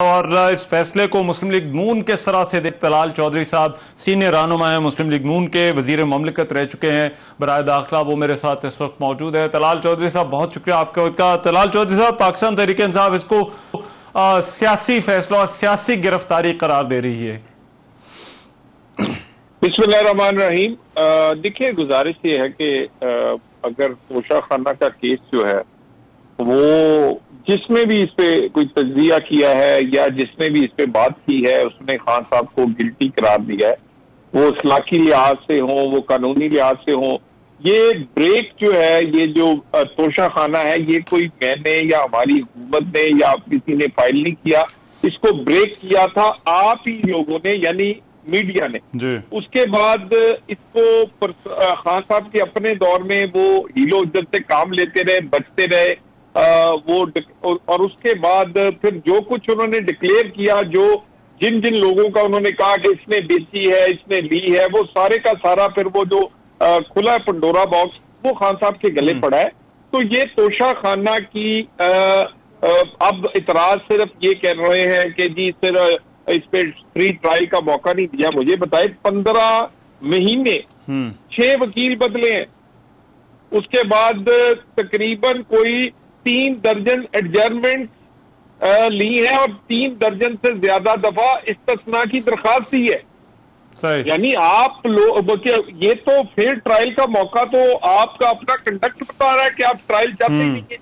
और इस फैसले को मुस्लिम लीग नून किस तरह से देख। तलाल चौधरी साहब सीनियर रहनुमा है मुस्लिम लीग नून के, वजीर ममलिकत रह चुके हैं बराए दाखिला, वो मेरे साथ इस वक्त मौजूद है। तलाल चौधरी साहब बहुत शुक्रिया आपका। तलाल चौधरी साहब, पाकिस्तान तहरीक इंसाफ इसको सियासी फैसला और सियासी गिरफ्तारी करार दे रही है। बिस्मिल्लाहिर्रहमानिर्रहीम। देखिए, गुजारिश ये है कि अगर तोशा खाना का केस जो है वो जिसने भी इस पे कोई तज्जिया किया है या जिसने भी इस पे बात की है उसने खान साहब को गिल्टी करार दिया है, वो इस्लाकी लिहाज से हो, वो कानूनी लिहाज से हो। ये ब्रेक जो है, ये जो तोशा खाना है, ये कोई मैंने या हमारी हुकूमत ने या किसी ने फाइल नहीं किया, इसको ब्रेक किया था आप ही लोगों ने, यानी मीडिया ने। उसके बाद इसको खान साहब के अपने दौर में वो हीलो इज्जत से काम लेते रहे, बचते रहे, और उसके बाद फिर जो कुछ उन्होंने डिक्लेयर किया, जो जिन जिन लोगों का उन्होंने कहा कि इसने बेची है, इसने ली है, वो सारे का सारा फिर वो जो खुला पंडोरा बॉक्स वो खान साहब के गले पड़ा है। तो ये तोशा खाना की अब इतराज सिर्फ ये कह रहे हैं कि जी सिर्फ इस पे फ्री ट्रायल का मौका नहीं दिया। मुझे बताए 15 महीने 6 वकील बदले हैं, उसके बाद तकरीबन कोई 3 दर्जन एडजर्नमेंट ली है और 3 दर्जन से ज्यादा दफा इस्तिस्ना की दरखास्त दी है। यानी आप लोग, ये तो फेयर ट्रायल का मौका तो आपका अपना कंडक्ट बता रहा है कि आप ट्रायल चाहते नहीं है।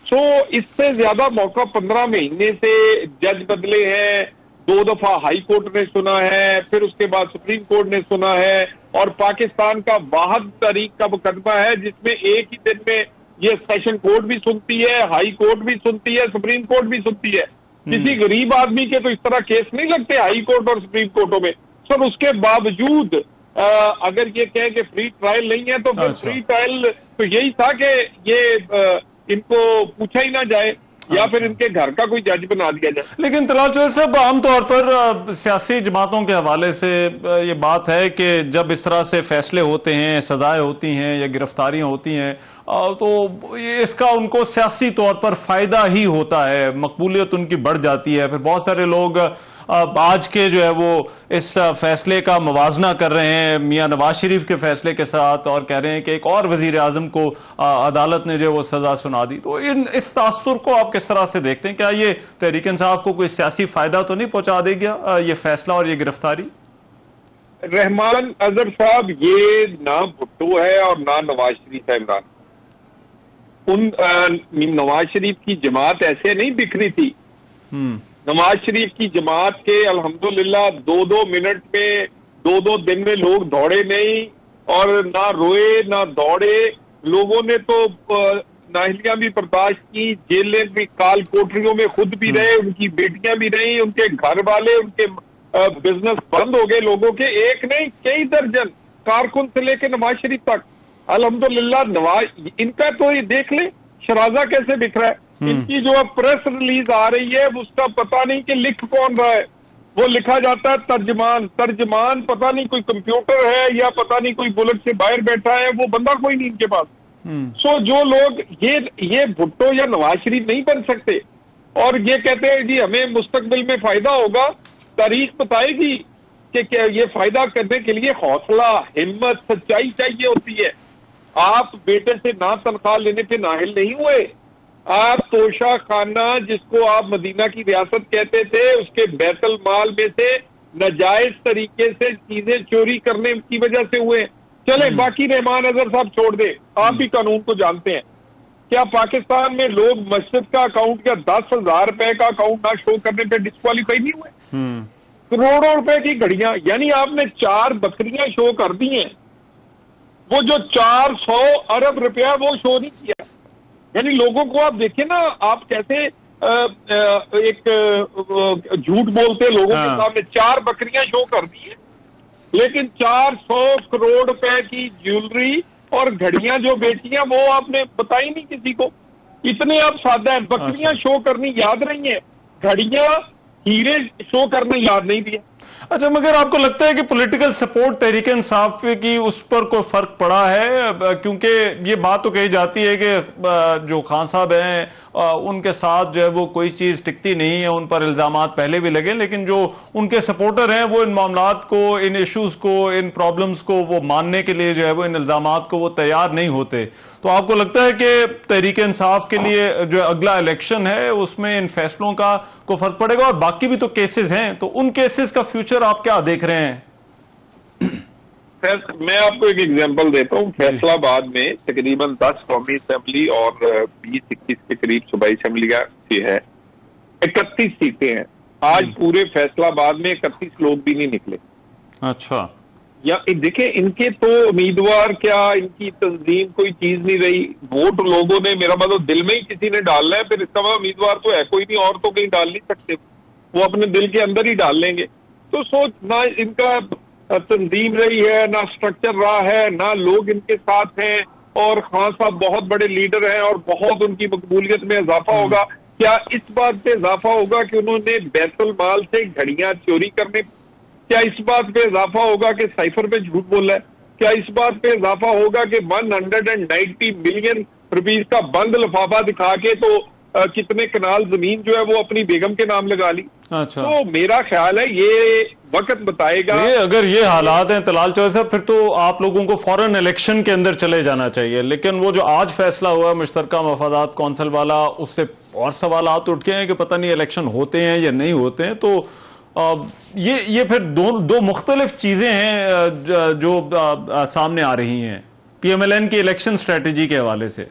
सो इससे ज्यादा मौका 15 महीने से जज बदले हैं, 2 दफा हाई कोर्ट ने सुना है, फिर उसके बाद सुप्रीम कोर्ट ने सुना है, और पाकिस्तान का 62 तारीख का मुकदमा है जिसमें एक ही दिन में ये सेशन कोर्ट भी सुनती है, हाई कोर्ट भी सुनती है, सुप्रीम कोर्ट भी सुनती है। किसी गरीब आदमी के तो इस तरह केस नहीं लगते हाई कोर्ट और सुप्रीम कोर्टों में। सर, उसके बावजूद अगर ये कहें कि फ्री ट्रायल नहीं है तो फिर फ्री ट्रायल तो यही था कि ये इनको पूछा ही ना जाए या फिर इनके घर का कोई जज बना दिया जाए। लेकिन तलाल चौधरी साहब, आमतौर पर सियासी जमातों के हवाले से ये बात है कि जब इस तरह से फैसले होते हैं, सजाएं होती हैं या गिरफ्तारियां होती हैं, तो ये इसका उनको सियासी तौर पर फायदा ही होता है, मकबूलियत उनकी बढ़ जाती है। फिर बहुत सारे लोग आज के जो है वो इस फैसले का मुवाजना कर रहे हैं मियां नवाज शरीफ के फैसले के साथ, और कह रहे हैं कि एक और वजीर आजम को अदालत ने जो वो सजा सुना दी। तो इस तासुर को आप किस तरह से देखते हैं? क्या ये तहरीक इंसाफ को कोई सियासी फायदा तो नहीं पहुंचा देगा ये फैसला और ये गिरफ्तारी? रहमान अजहर साहब, ये ना भुट्टो है और ना नवाज शरीफ है। इमरान, नवाज शरीफ की जमात ऐसे नहीं बिखरी थी। नवाज शरीफ की जमात के अल्हम्दुलिल्लाह 2-2 मिनट में 2-2 दिन में लोग दौड़े नहीं, और ना रोए ना दौड़े। लोगों ने तो नाहलियां भी बर्दाश्त की, जेलें भी, काल कोठरियों में खुद भी रहे, उनकी बेटियां भी रही, उनके घर वाले, उनके बिजनेस बंद हो गए लोगों के। एक नहीं, कई दर्जन कारकुन से लेके नवाज शरीफ तक। अल्हम्दुलिल्लाह नवाज, इनका तो ये देख ले शराजा कैसे बिखरा है। इनकी जो प्रेस रिलीज आ रही है उसका पता नहीं कि लिख कौन रहा है। वो लिखा जाता है तर्जमान पता नहीं कोई कंप्यूटर है या पता नहीं कोई बुलेट से बाहर बैठा है, वो बंदा कोई नहीं इनके पास। सो जो लोग ये भुट्टो या नवाज शरीफ नहीं बन सकते, और ये कहते हैं जी हमें मुस्तकबिल में फायदा होगा। तारीख बताएगी कि क्या ये फायदा करने के लिए हौसला, हिम्मत, सच्चाई चाहिए होती है। आप बेटे से ना तनख्वाह लेने पे नाहिल नहीं हुए। आप तोशा खाना, जिसको आप मदीना की रियासत कहते थे, उसके बैतुल माल में से नाजायज तरीके से चीजें चोरी करने की वजह से हुए। चले बाकी रहमान अजहर साहब छोड़ दे, आप भी कानून को जानते हैं। क्या पाकिस्तान में लोग मस्जिद का अकाउंट या 10,000 रुपए का अकाउंट ना शो करने पे डिस्क्वालीफाई नहीं हुए? करोड़ों रुपए की घड़ियां, यानी आपने 4 बकरियां शो कर दी हैं, वो जो 400 अरब रुपया वो शो नहीं किया। यानी लोगों को आप देखें ना, आप कैसे एक झूठ बोलते लोगों के सामने। 4 बकरियां शो कर दी है, लेकिन 400 करोड़ रुपए की ज्वेलरी और घड़ियां जो बेची हैं वो आपने बताई नहीं किसी को। इतने आप सादा है, बकरियां शो करनी याद नहीं है, घड़ियां हीरे शो करने याद नहीं दिए। अच्छा, मगर आपको लगता है कि पॉलिटिकल सपोर्ट तहरीक इंसाफ की उस पर कोई फर्क पड़ा है? क्योंकि ये बात तो कही जाती है कि जो खान साहब हैं उनके साथ जो है वो कोई चीज टिकती नहीं है, उन पर इल्जामात पहले भी लगे, लेकिन जो उनके सपोर्टर हैं वो इन मामलात को, इन इश्यूज को, इन प्रॉब्लम्स को वो मानने के लिए जो है वो इन इल्जामात को वो तैयार नहीं होते। तो आपको लगता है कि तहरीक इंसाफ के लिए जो अगला इलेक्शन है उसमें इन फैसलों का को फर्क पड़ेगा? और बाकी भी तो केसेस हैं, तो उन केसेस का फ्यूचर आप क्या देख रहे हैं? मैं आपको एक एग्जांपल देता हूँ। फैसलाबाद में तकरीबन 10 कौमी असेंबली और 20-21 के करीब सूबाई असेंबलियां की है, 31 सीटें हैं। आज पूरे फैसलाबाद में 31 लोग भी नहीं निकले। अच्छा, या देखिए, इनके तो उम्मीदवार क्या, इनकी तंजीम कोई चीज नहीं रही। वोट लोगों ने, मेरा मतलब दिल में ही किसी ने डालना है, फिर इसका मतलब उम्मीदवार तो है कोई नहीं, और तो कहीं डाल नहीं सकते, वो अपने दिल के अंदर ही डाल लेंगे। तो सोच ना इनका तंजीम रही है, ना स्ट्रक्चर रहा है, ना लोग इनके साथ हैं। और खान साहब बहुत बड़े लीडर हैं और बहुत उनकी मकबूलियत में इजाफा होगा। क्या इस बात पे इजाफा होगा कि उन्होंने बैतुल माल से घड़ियां चोरी करने? क्या इस बात पे इजाफा होगा कि साइफर पे झूठ बोला है? क्या इस बात पे इजाफा होगा कि 190 मिलियन रुपीस का बंद लिफाफा दिखा के तो कितने कनाल जमीन जो है वो अपनी बेगम के नाम लगा ली? अच्छा, तो मेरा ख्याल है ये वक्त बताएगा। अगर ये हालात हैं तलाल चौधरी साहब, फिर तो आप लोगों को फौरन इलेक्शन के अंदर चले जाना चाहिए। लेकिन वो जो आज फैसला हुआ मुश्तरका मफादात कौंसिल वाला, उससे और सवालात उठ गए हैं कि पता नहीं इलेक्शन होते हैं या नहीं होते हैं। तो ये फिर दो मुख्तलिफ चीजें हैं जो सामने आ रही हैं पीएमएलएन की इलेक्शन स्ट्रेटेजी के हवाले से।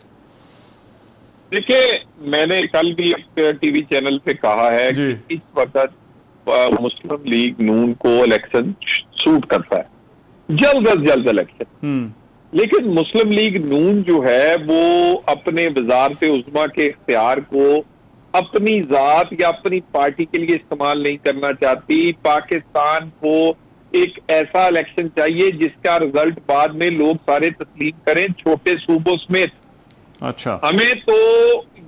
देखिए, मैंने कल भी टीवी चैनल पे कहा है कि इस वक्त मुस्लिम लीग नून को इलेक्शन सूट करता है, जल्द अज जल्द इलेक्शन। लेकिन मुस्लिम लीग नून जो है वो अपने वजारत उज़्मा के इख्तियार को अपनी जात या अपनी पार्टी के लिए इस्तेमाल नहीं करना चाहती। पाकिस्तान को एक ऐसा इलेक्शन चाहिए जिसका रिजल्ट बाद में लोग सारे तस्लीम करें, छोटे सूबों समेत। अच्छा, हमें तो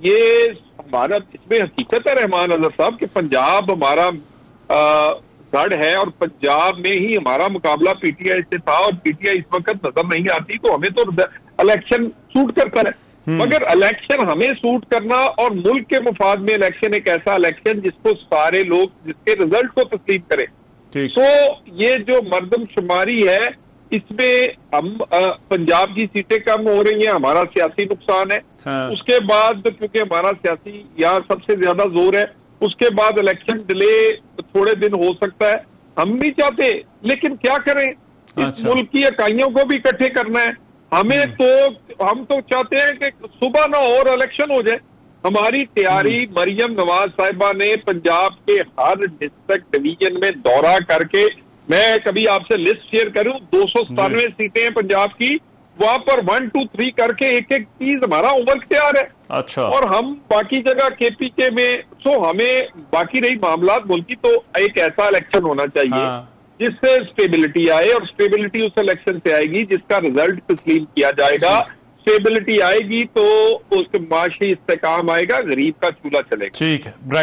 ये हमारा इसमें हकीकत है रहमान अजहर साहब कि पंजाब हमारा गढ़ है और पंजाब में ही हमारा मुकाबला पीटीआई से था और पीटीआई इस वक्त नजर नहीं आती। तो हमें तो इलेक्शन सूट करता है, मगर इलेक्शन हमें सूट करना और मुल्क के मुफाद में इलेक्शन एक ऐसा इलेक्शन जिसको सारे लोग, जिसके रिजल्ट को तस्लीम करें। तो ये जो मर्दमशुमारी है इसमें हम पंजाब की सीटें कम हो रही हैं, हमारा सियासी नुकसान है। हाँ। उसके बाद क्योंकि हमारा सियासी यहाँ सबसे ज्यादा जोर है, उसके बाद इलेक्शन डिले थोड़े दिन हो सकता है। हम नहीं चाहते, लेकिन क्या करें, इस मुल्क की इकाइयों को भी इकट्ठे करना है हमें। तो हम तो चाहते हैं कि सुबह ना और इलेक्शन हो जाए। हमारी तैयारी, मरियम नवाज साहिबा ने पंजाब के हर डिस्ट्रिक्ट डिवीजन में दौरा करके, मैं कभी आपसे लिस्ट शेयर करूं, 297 सीटें हैं पंजाब की, वहां पर 1, 2, 3 करके एक एक चीज हमारा होमवर्क तैयार है। अच्छा, और हम बाकी जगह केपीके में, सो हमें बाकी रही मामलात मुल्क की, तो एक ऐसा इलेक्शन होना चाहिए जिससे स्टेबिलिटी आए, और स्टेबिलिटी उस इलेक्शन से आएगी जिसका रिजल्ट तस्लीम किया जाएगा। स्टेबिलिटी आएगी तो उसके माशी इस्तेकाम आएगा, गरीब का चूल्हा चलेगा। ठीक है, राइट।